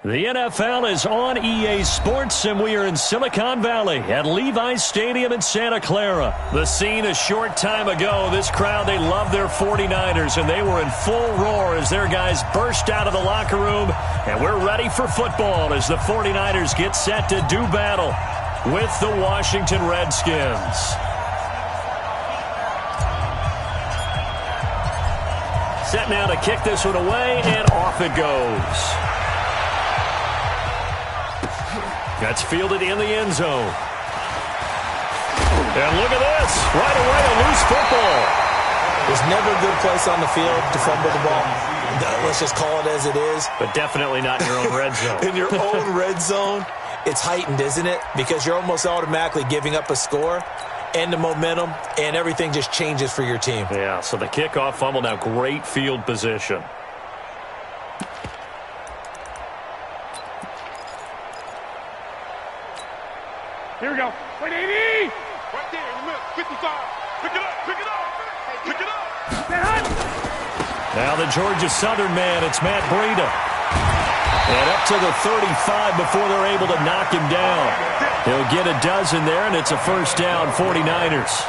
The NFL is on EA Sports, and we are in Silicon Valley at Levi's Stadium in Santa Clara. The scene a short time ago, this crowd, they love their 49ers, and they were in full roar as their guys burst out of the locker room, and we're ready for football as the 49ers get set to do battle with the Washington Redskins. Set now to kick this one away, and off it goes. That's fielded in the end zone. And look at this. Right away, a loose football. There's never a good place on the field to fumble the ball. Let's just call it as it is. But definitely not in your own red zone. In your own red zone, it's heightened, isn't it? Because you're almost automatically giving up a score and the momentum, and everything just changes for your team. Yeah, so the kickoff fumble, now great field position. Here we go. 180! Right there in the middle. 55. Pick it up. Pick it up. Pick it up. Now the Georgia Southern man, it's Matt Breida. And up to the 35 before they're able to knock him down. He'll get a dozen there, and it's a first down, 49ers.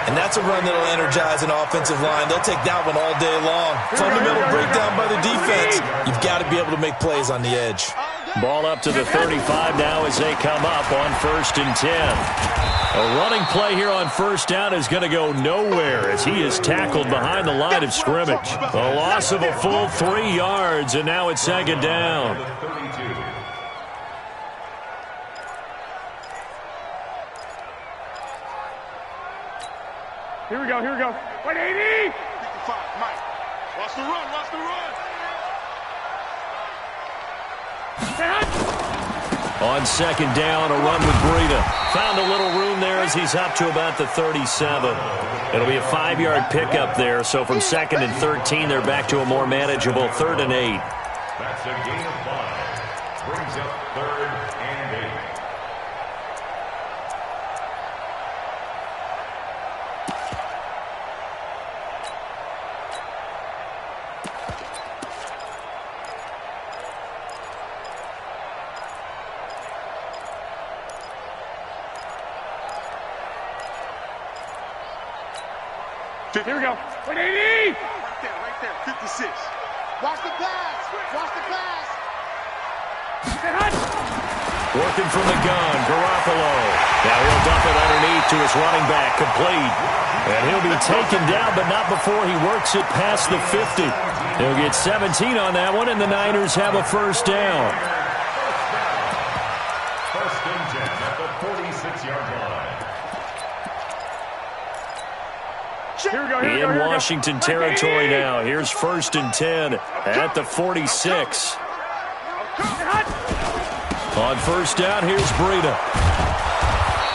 And that's a run that'll energize an offensive line. They'll take that one all day long. Fundamental breakdown by the defense. You've got to be able to make plays on the edge. Ball up to the 35 now as they come up on 1st and 10. A running play here on first down is going to go nowhere as he is tackled behind the line of scrimmage. A loss of a full 3 yards, and now it's 2nd down. Here we go. Here we go. 180! 55. Mike. Watch the run. Watch the run. On 2nd down, a run with Breida. Found a little room there as he's up to about the 37. It'll be a 5-yard pickup there, so from 2nd and 13, they're back to a more manageable 3rd and 8. That's a gain of 5. Brings up 3rd and 8. Here we go. 180! Right there, 56. Watch the pass. Watch the pass. Working from the gun, Garoppolo. Now he'll dump it underneath to his running back, complete. And he'll be taken down, but not before he works it past the 50. He'll get 17 on that one, and the Niners have a first down. First and 10 at the 46-yard line. In Washington territory now. Here's 1st and 10 at the 46. On first down, here's Breida.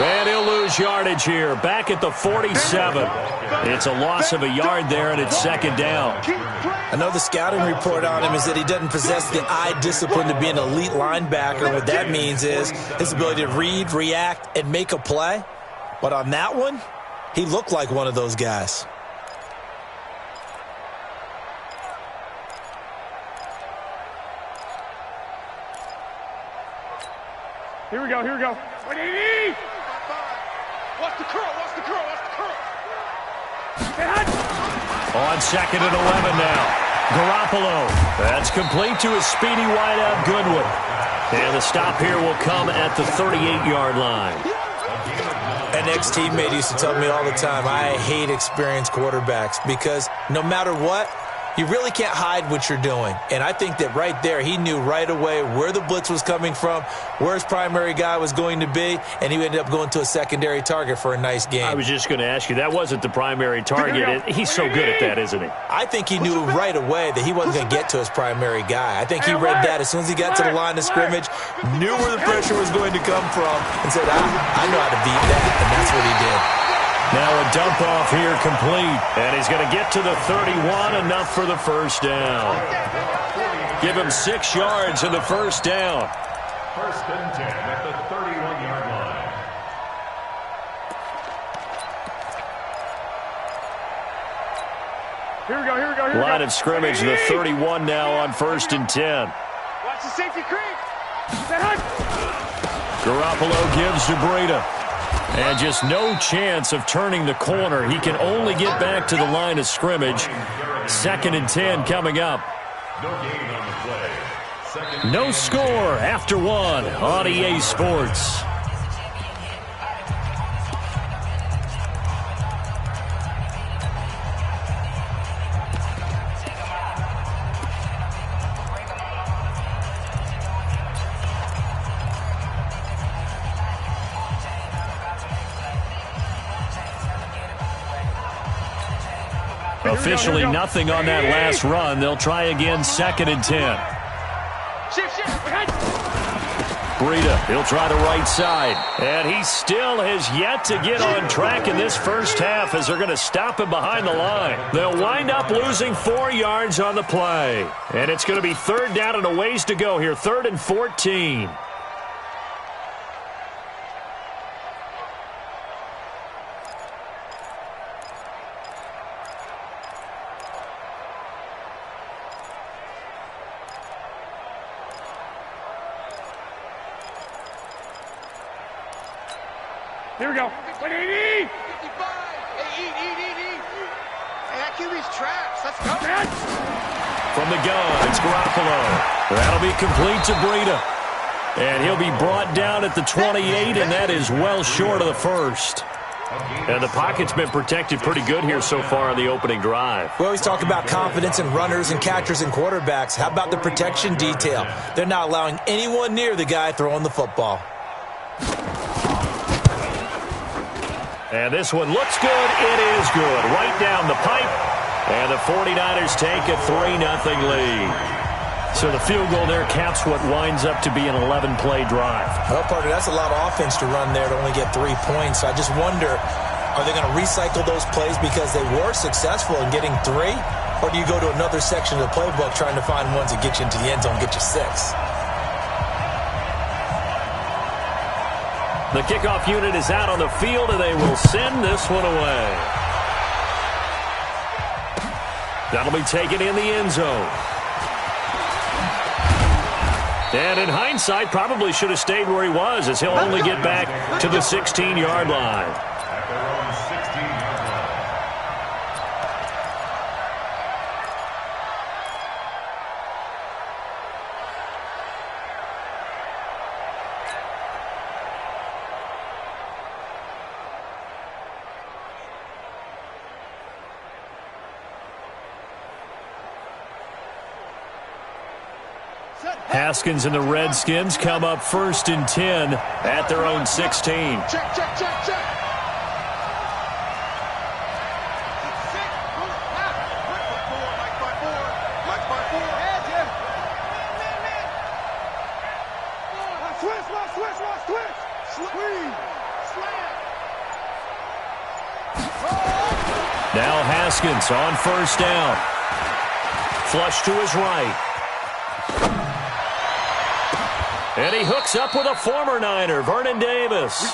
And he'll lose yardage here. Back at the 47. It's a loss of a yard there, and it's 2nd down. I know the scouting report on him is that he doesn't possess the eye discipline to be an elite linebacker. What that means is his ability to read, react, and make a play. But on that one, he looked like one of those guys. Here we go. Here we go. 180! Watch the curl. Watch the curl. Watch the curl. On 2nd and 11 now. Garoppolo. That's complete to his speedy wideout, Goodwin. And the stop here will come at the 38-yard line. An ex-teammate used to tell me all the time, I hate experienced quarterbacks because no matter what, you really can't hide what you're doing. And I think that right there, he knew right away where the blitz was coming from, where his primary guy was going to be, and he ended up going to a secondary target for a nice game. I was just going to ask you, that wasn't the primary target. He's so good at that, isn't he? I think he knew right away that he wasn't going to get to his primary guy. I think he read that as soon as he got to the line of scrimmage, knew where the pressure was going to come from, and said, I know how to beat that, and that's what he did. Now a dump off here complete. And he's going to get to the 31, enough for the first down. Give him 6 yards in the first down. 1st and 10 at the 31-yard line. Here we go. Here we go. Here we go. Line of scrimmage, the 31 now on 1st and 10. Watch Watch the safety creep. Garoppolo gives to Breida. And just no chance of turning the corner. He can only get back to the line of scrimmage. 2nd and 10 coming up. No score after 1 on EA Sports. Officially nothing on that last run. They'll try again 2nd and 10. Breida, he'll try the right side. And he still has yet to get on track in this first half as they're going to stop him behind the line. They'll wind up losing 4 yards on the play. And it's going to be 3rd down and a ways to go here. 3rd and 14. Here we go. 180. 55. Hey, eat. Hey, that QB's traps. Let's go. From the gun, it's Garoppolo. That'll be complete to Breida. And he'll be brought down at the 28, and that is well short of the first. And the pocket's been protected pretty good here so far on the opening drive. We always talk about confidence in runners and catchers and quarterbacks. How about the protection detail? They're not allowing anyone near the guy throwing the football. And this one looks good. It is good. Right down the pipe. And the 49ers take a 3-0 lead. So the field goal there caps what winds up to be an 11-play drive. Well, partner, that's a lot of offense to run there to only get 3 points. So I just wonder, are they going to recycle those plays because they were successful in getting 3? Or do you go to another section of the playbook trying to find ones that get you into the end zone, get you 6? The kickoff unit is out on the field, and they will send this one away. That'll be taken in the end zone. And in hindsight, probably should have stayed where he was, as he'll only get back to the 16-yard line. At their own 16-yard line. Haskins and the Redskins come up 1st and 10 at their own 16. Check. Now Haskins on 1st down. Flush to his right. And he hooks up with a former Niner, Vernon Davis.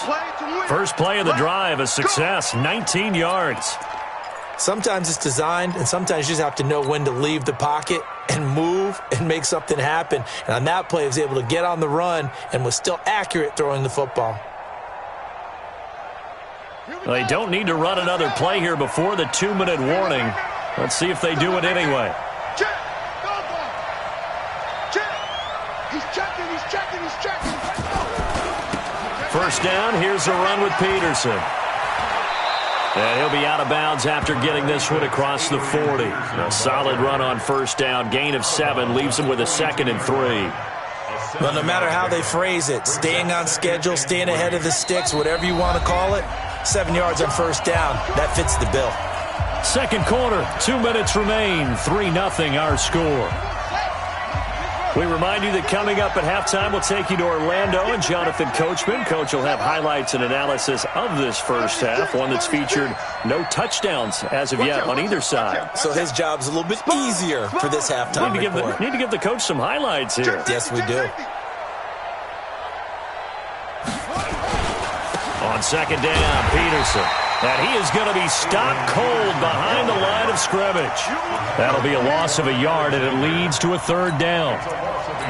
First play of the drive, a success, 19 yards. Sometimes it's designed, and sometimes you just have to know when to leave the pocket and move and make something happen. And on that play, he was able to get on the run and was still accurate throwing the football. Well, they don't need to run another play here before the 2-minute warning. Let's see if they do it anyway. He's checking. 1st down, here's a run with Peterson. And he'll be out of bounds after getting this one across the 40. A solid run on 1st down, gain of 7, leaves him with a 2nd and 3. Well, no matter how they phrase it, staying on schedule, staying ahead of the sticks, whatever you want to call it, 7 yards on 1st down, that fits the bill. 2nd quarter, 2 minutes remain, 3-0 our score. We remind you that coming up at halftime, we'll take you to Orlando and Jonathan Coachman. Coach will have highlights and analysis of this first half, one that's featured no touchdowns as of yet on either side. So his job's a little bit easier for this halftime report. Need to give the coach some highlights here. Yes, we do. On On second down, Peterson. And he is going to be stopped cold behind the line of scrimmage. That'll be a loss of a yard, and it leads to a third down.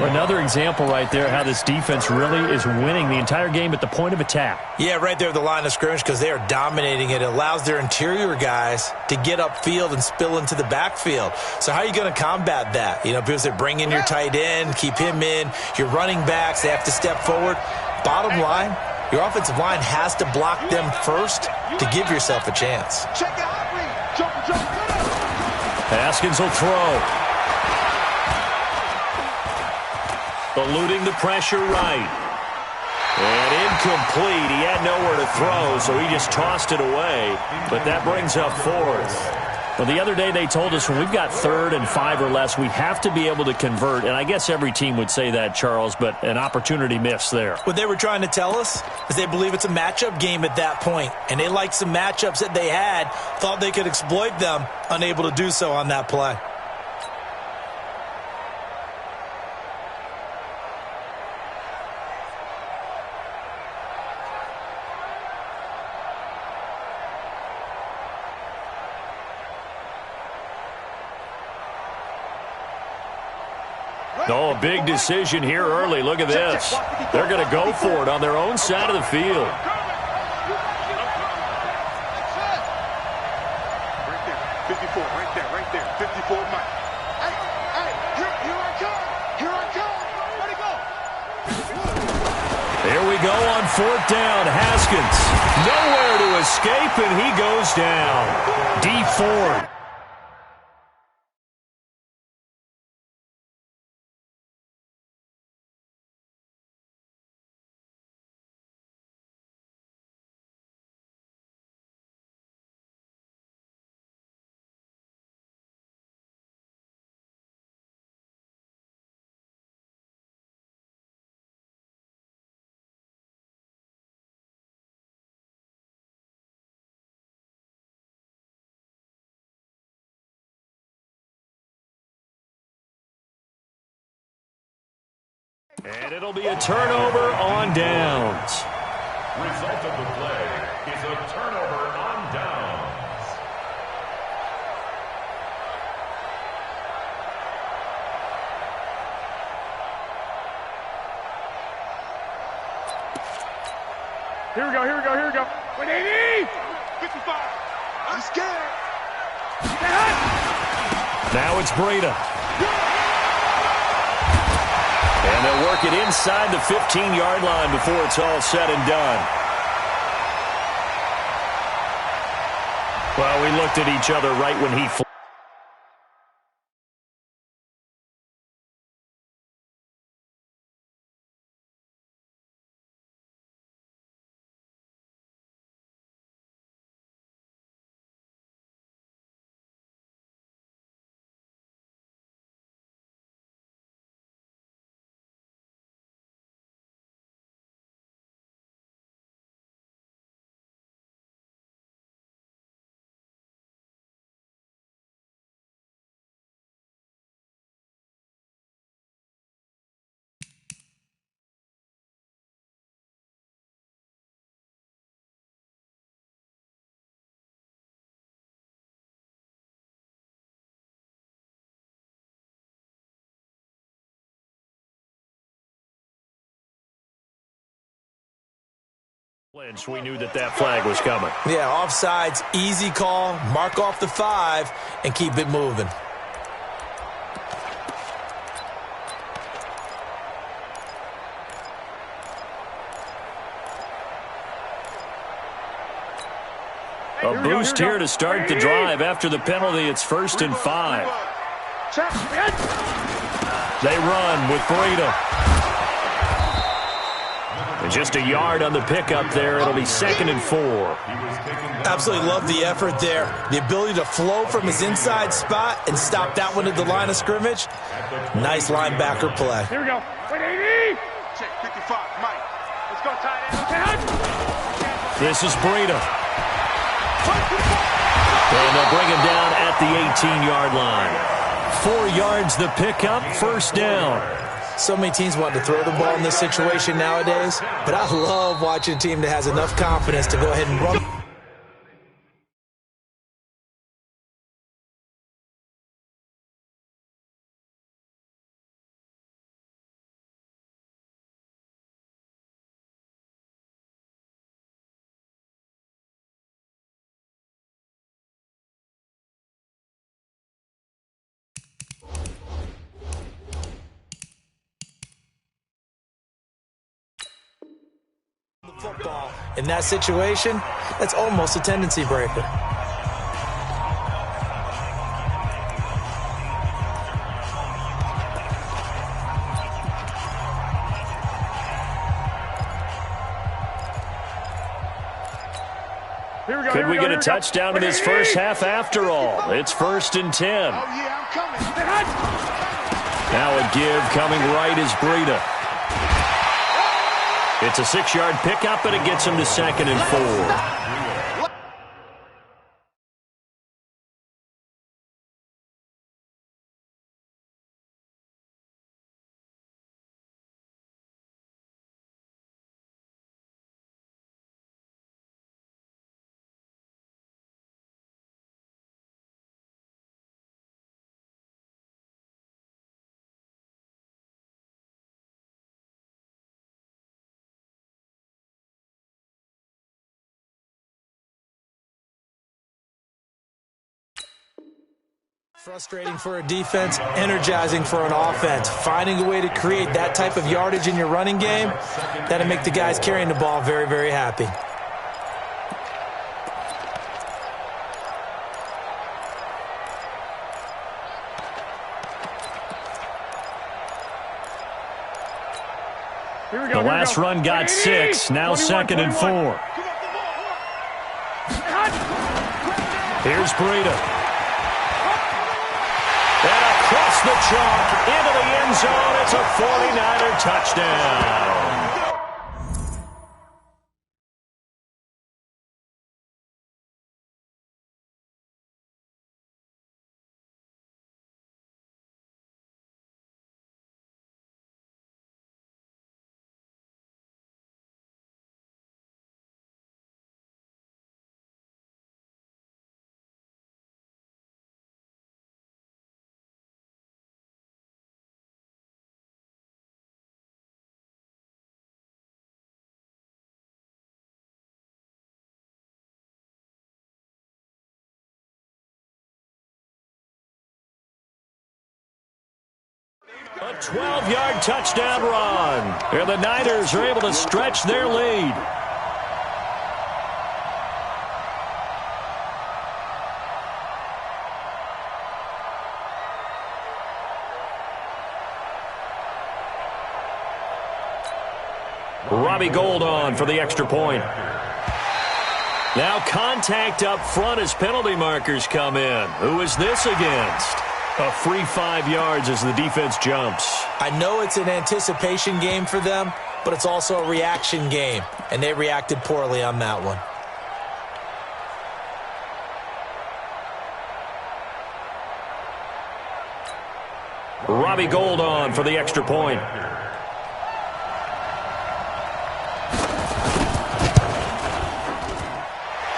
Another example right there how this defense really is winning the entire game at the point of attack. Yeah, right there at the line of scrimmage because they are dominating it. It allows their interior guys to get upfield and spill into the backfield. So how are you going to combat that? You know, people say bring in your tight end, keep him in. Your running backs, they have to step forward. Bottom line, your offensive line has to block them first to give yourself a chance. Haskins will throw. Eluding the pressure right. And incomplete. He had nowhere to throw, so he just tossed it away. But that brings up fourth. Well, the other day they told us when we've got 3rd and 5 or less, we have to be able to convert. And I guess every team would say that, Charles, but an opportunity missed there. What they were trying to tell us is they believe it's a matchup game at that point. And they liked some matchups that they had, thought they could exploit them, unable to do so on that play. Oh, a big decision here early. Look at this. They're going to go for it on their own side of the field. Right there, 54, right there, 54, Mike. Hey, here I come. Ready, go. Here we go on 4th down. Haskins, nowhere to escape, and he goes down. D Ford. And it'll be a turnover on downs. Result of the play is a turnover on downs. Here we go. 180! 55! I'm scared. Now it's Breida. And they'll work it inside the 15-yard line before it's all said and done. Well, we looked at each other right when he flew. We knew that flag was coming. Yeah, offsides, easy call, mark off the 5, and keep it moving. A boost here to start the drive. After the penalty, it's 1st and 5. They run with Breida. And just a yard on the pickup there. It'll be 2nd and 4. Absolutely love the effort there. The ability to flow from his inside spot and stop that one at the line of scrimmage. Nice linebacker play. Here we go. 180! Check 55, Mike. Let's go, tight end. This is Breida. And they'll bring him down at the 18-yard line. 4 yards the pickup, 1st down. So many teams want to throw the ball in this situation nowadays, but I love watching a team that has enough confidence to go ahead and run. Football. In that situation, that's almost a tendency breaker. Could we get a touchdown in this first half after all? It's 1st and 10. Oh, yeah, I'm coming. Now a give coming right is Breida. It's a 6-yard pickup, and it gets him to 2nd and 4. Frustrating for a defense, energizing for an offense. Finding a way to create that type of yardage in your running game, that'll make the guys carrying the ball very, very happy. The last run got 6, now 2nd and 4. Here's Breida. And across the chalk, into the end zone, it's a 49er touchdown. A 12-yard touchdown run. And the Niners are able to stretch their lead. Robbie Gould on for the extra point. Now contact up front as penalty markers come in. Who is this against? A free 5 yards as the defense jumps. I know it's an anticipation game for them, but it's also a reaction game, and they reacted poorly on that one. Robbie Gould on for the extra point.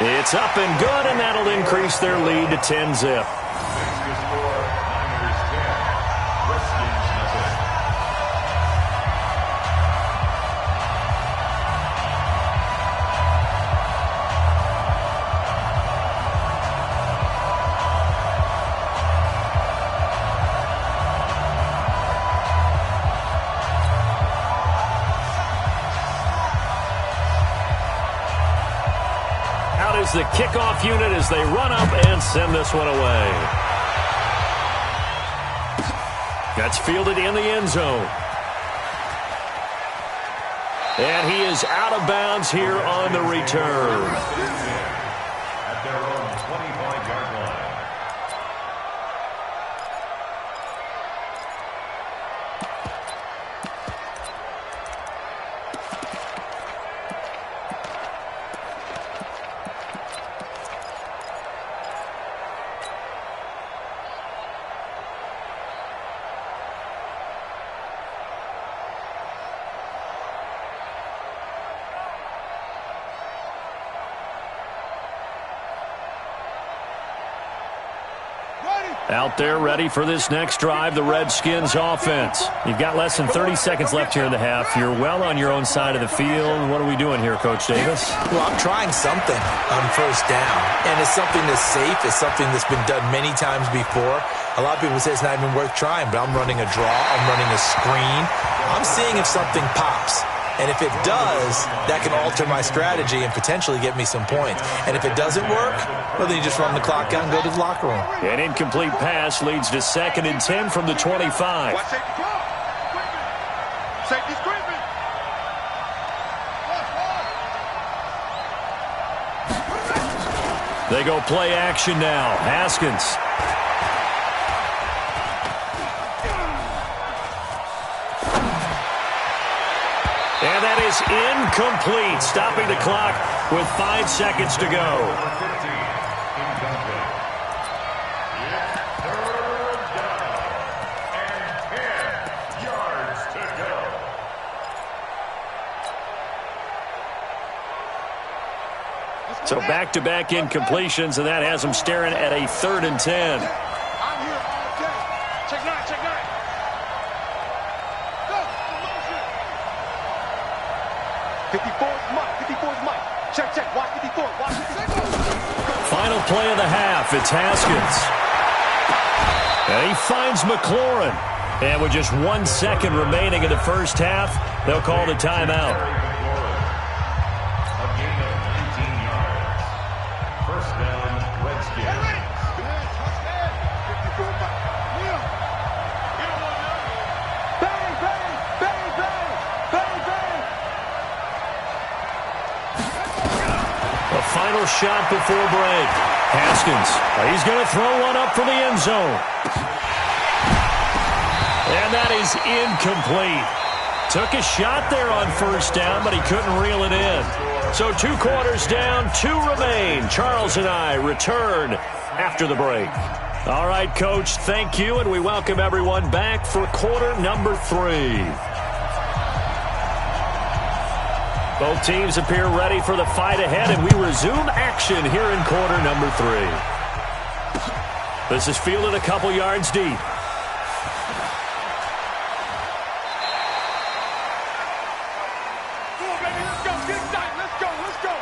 It's up and good, and that'll increase their lead to 10-zip. The kickoff unit as they run up and send this one away. That's fielded in the end zone. And he is out of bounds here on the return. At their own 25-yard line. Out there ready for this next drive, the Redskins offense. You've got less than 30 seconds left here in the half. You're well on your own side of the field. What are we doing here, Coach Davis? Well, I'm trying something on first down, and it's something that's safe. It's something that's been done many times before. A lot of people say it's not even worth trying, but I'm running a draw. I'm running a screen. I'm seeing if something pops. And if it does, that can alter my strategy and potentially get me some points. And if it doesn't work, well, then you just run the clock out and go to the locker room. An incomplete pass leads to 2nd and 10 from the 25. Watch safety call. Safety screaming. They go play action now. Haskins. And that is incomplete, stopping the clock with 5 seconds to go. So back-to-back incompletions, and that has them staring at a 3rd and 10. I'm here all day. Check 9, check 9. Go, motion. 54 is Mike, 54 is Mike. Check, check, watch 54, watch 54. Final play of the half, it's Haskins. And he finds McLaurin. And with just 1 second remaining in the first half, they'll call the timeout. Final shot before break. Haskins, he's going to throw one up for the end zone. And that is incomplete. Took a shot there on first down, but he couldn't reel it in. So 2 quarters down, 2 remain. Charles and I return after the break. All right, Coach, thank you, and we welcome everyone back for quarter number 3. Both teams appear ready for the fight ahead, and we resume action here in quarter number 3. This is fielded a couple yards deep. Come on, baby, let's go. Get excited. Let's go, let's go.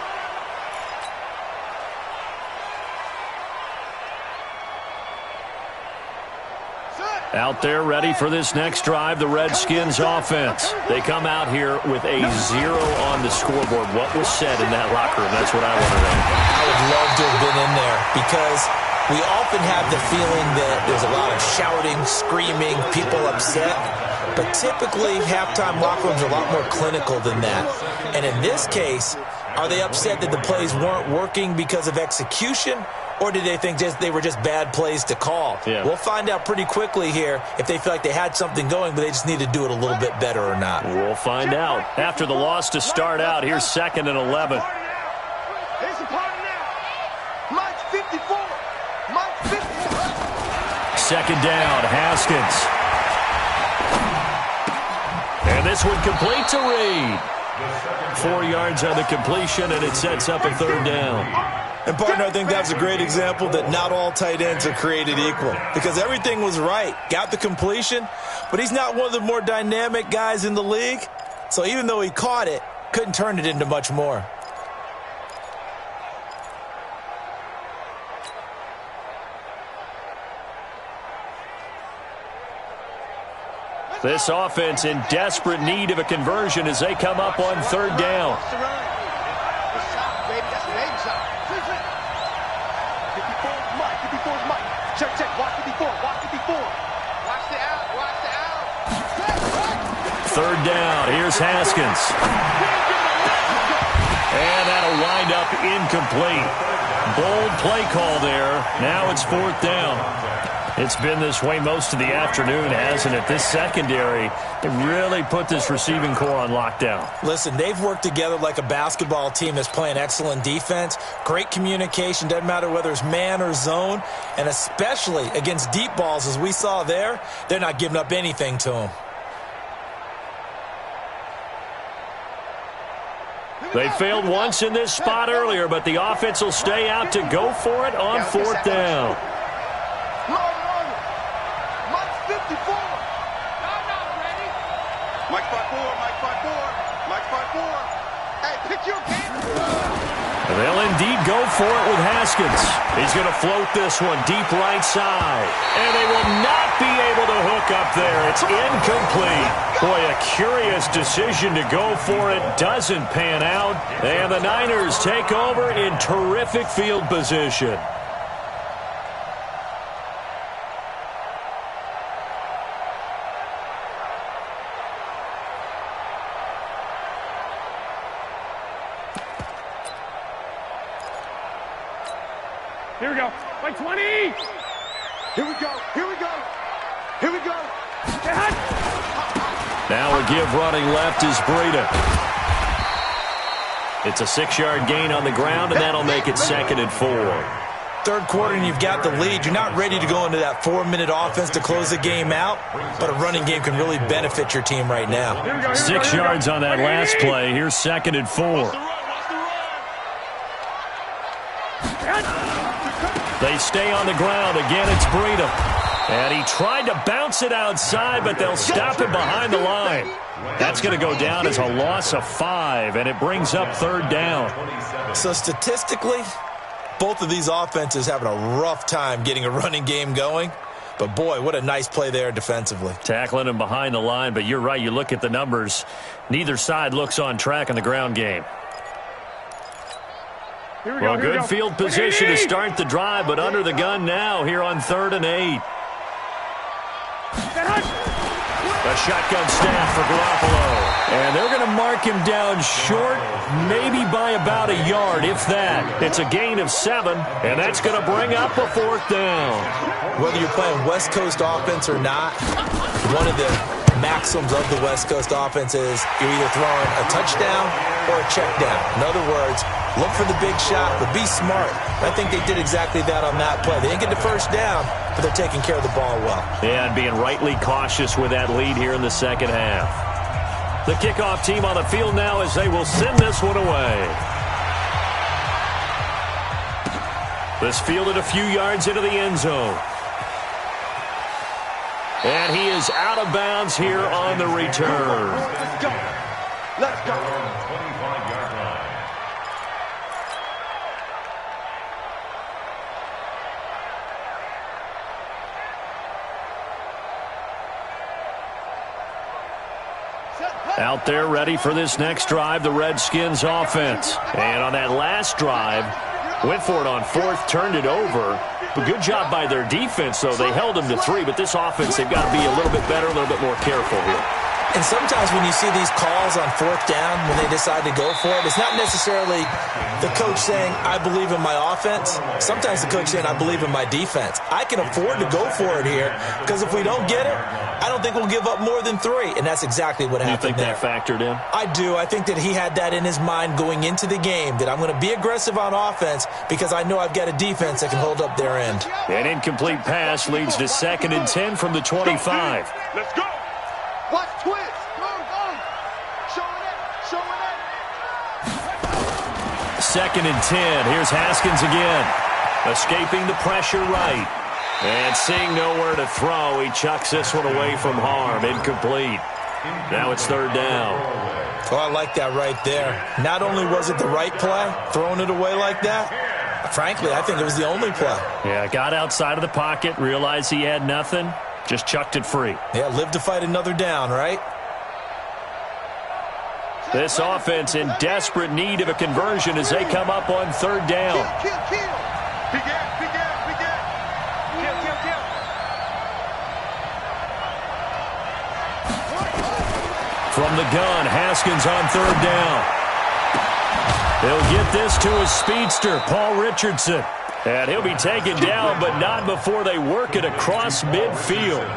Out there ready for this next drive, the Redskins offense. They come out here with a 0 on the scoreboard. What was said in that locker room? That's what I want to know. I would love to have been in there because we often have the feeling that there's a lot of shouting, screaming, people upset. But typically, halftime locker rooms are a lot more clinical than that. And in this case, are they upset that the plays weren't working because of execution? Or did they think they were just bad plays to call? Yeah. We'll find out pretty quickly here if they feel like they had something going, but they just need to do it a little bit better or not. We'll find out. After the loss to start out, here's 2nd and 11. It's a party now. Mike's 54. Mike's 54. 2nd down, Haskins. And this one complete to Reed. 4 yards on the completion, and it sets up a 3rd down. And, partner, I think that was a great example that not all tight ends are created equal because everything was right. Got the completion, but he's not one of the more dynamic guys in the league. So even though he caught it, couldn't turn it into much more. This offense in desperate need of a conversion as they come up on 3rd down. Check, check, watch 54, watch 54. Watch the out, watch the out. 3rd down, here's Haskins. And that'll wind up incomplete. Bold play call there. Now it's 4th down. It's been this way most of the afternoon, hasn't it? This secondary, they really put this receiving core on lockdown. Listen, they've worked together like a basketball team that's playing excellent defense. Great communication, doesn't matter whether it's man or zone. And especially against deep balls, as we saw there, they're not giving up anything to them. They failed once in this spot earlier, but the offense will stay out to go for it on 4th down. They'll indeed go for it with Haskins. He's going to float this one deep right side. And they will not be able to hook up there. It's incomplete. Boy, a curious decision to go for it. Doesn't pan out. And the Niners take over in terrific field position. Here we go. By 20. Here we go. Here we go. Here we go. Now a give running left is Breida. It's a 6-yard gain on the ground, and that'll make it 2nd and 4. Third quarter and you've got the lead. You're not ready to go into that 4-minute offense to close the game out, but a running game can really benefit your team right now. 6 yards on that last play. Here's 2nd and 4. They stay on the ground. Again, it's Breida. And he tried to bounce it outside, but they'll stop him behind the line. That's going to go down as a loss of 5, and it brings up 3rd down. So statistically, both of these offenses having a rough time getting a running game going. But, boy, what a nice play there defensively. Tackling him behind the line, but you're right. You look at the numbers. Neither side looks on track in the ground game. Well, good field position to start the drive, but under the gun now here on 3rd and 8. A shotgun snap for Garoppolo. And they're going to mark him down short, maybe by about a yard, if that. It's a gain of 7, and that's going to bring up a 4th down. Whether you're playing West Coast offense or not, one of the maxims of the West Coast offense is you're either throwing a touchdown or a check down. In other words, look for the big shot, but be smart. I think they did exactly that on that play. They didn't get the first down, but they're taking care of the ball well. Yeah, and being rightly cautious with that lead here in the second half. The kickoff team on the field now as they will send this one away. This fielded a few yards into the end zone. And he is out of bounds here on the return. Let's go. Let's go. 25-yard line. Out there ready for this next drive, the Redskins offense. And on that last drive, went for it on 4th, turned it over. But good job by their defense, though. They held them to 3, but this offense, they've got to be a little bit better, a little bit more careful here. And sometimes when you see these calls on 4th down, when they decide to go for it, it's not necessarily the coach saying, I believe in my offense. Sometimes the coach saying, I believe in my defense. I can afford to go for it here because if we don't get it, I don't think we'll give up more than 3. And that's exactly what happened there. You think that factored in? I do. I think that he had that in his mind going into the game, that I'm going to be aggressive on offense because I know I've got a defense that can hold up their end. An incomplete pass leads to 2nd and 10 from the 25. Let's go. Watch twist. Go. Showing it. 2nd and 10. Here's Haskins again. Escaping the pressure right. And seeing nowhere to throw, he chucks this one away from harm. Incomplete. Now it's 3rd down. Oh, I like that right there. Not only was it the right play, throwing it away like that, frankly, I think it was the only play. Yeah, got outside of the pocket, realized he had nothing, just chucked it free. Yeah, live to fight another down, right? This offense in desperate need of a conversion as they come up on 3rd down. Kill. From the gun, Haskins on 3rd down. He'll get this to his speedster, Paul Richardson. And he'll be taken down, but not before they work it across midfield.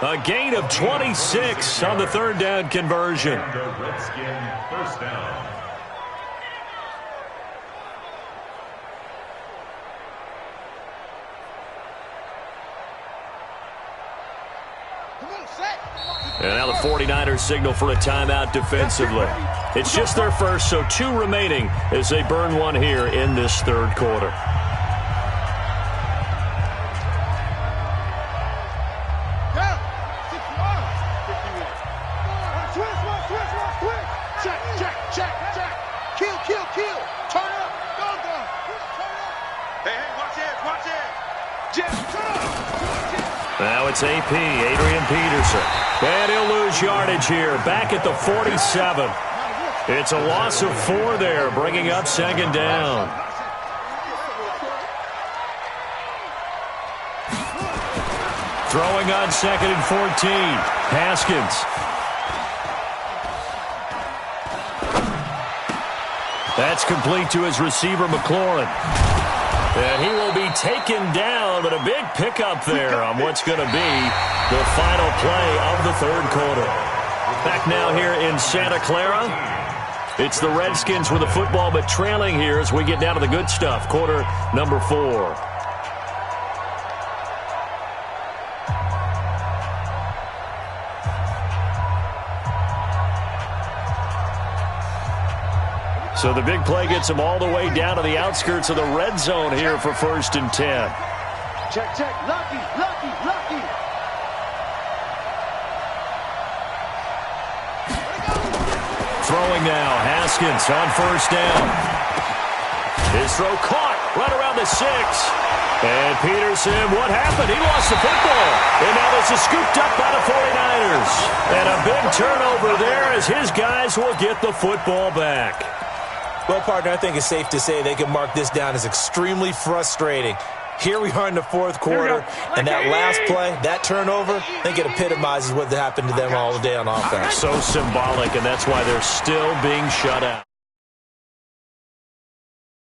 A gain of 26 on the 3rd down conversion. The Redskin 1st down. And now the 49ers signal for a timeout defensively. It's just their first, so 2 remaining as they burn one here in this 3rd quarter. Check. It's AP, Adrian Peterson. And he'll lose yardage here, back at the 47. It's a loss of 4 there, bringing up second down. Throwing on second and 14. Haskins. That's complete to his receiver, McLaurin. And he will be taken down, but a big pickup there on what's going to be the final play of the third quarter. Back now here in Santa Clara. It's the Redskins with the football, but trailing here as we get down to the good stuff. Quarter number 4. So the big play gets him all the way down to the outskirts of the red zone here for 1st and 10. Check, check. Lucky, lucky, lucky. Throwing now, Haskins on 1st down. His throw caught right around the 6. And Peterson, what happened? He lost the football. And now this is scooped up by the 49ers. And a big turnover there as his guys will get the football back. Well, partner, I think it's safe to say they can mark this down as extremely frustrating. Here we are in the 4th quarter, and that last play, that turnover, I think it epitomizes what happened to them all day on offense. So symbolic, and that's why they're still being shut out.